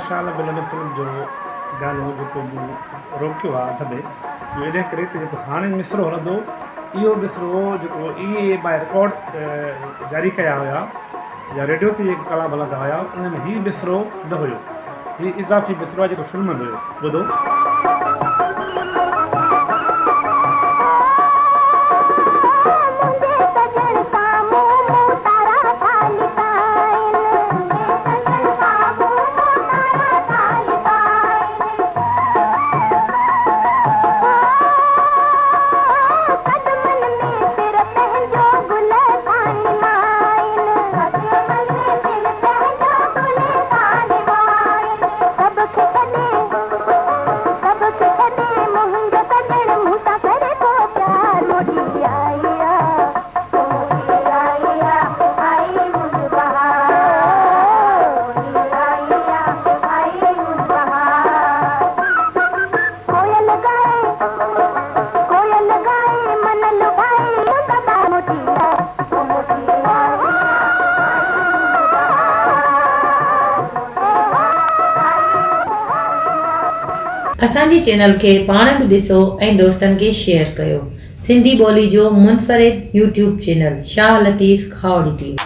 साल मिलंद फिल्म जो गानो जो रोकियो आहे अध में इहो इन करे त हाणे मिसरो हलंदो इहो मिसरो जेको बाय रिकॉर्ड जारी कया हुआ या रेडियो ते जेके कलाम हलंदा हुआ उन में हीउ मिसरो न हुयो, हीउ इज़ाफ़ी मिसरो आहे जेको फिल्म में हुयो। ॿुधो असांजी चैनल खे पाण बि ॾिसो ऐं दोस्तनि खे शेयर कयो। सिंधी ॿोली जो मुनफ़रिद YouTube channel Shah Latif खावड़ी TV.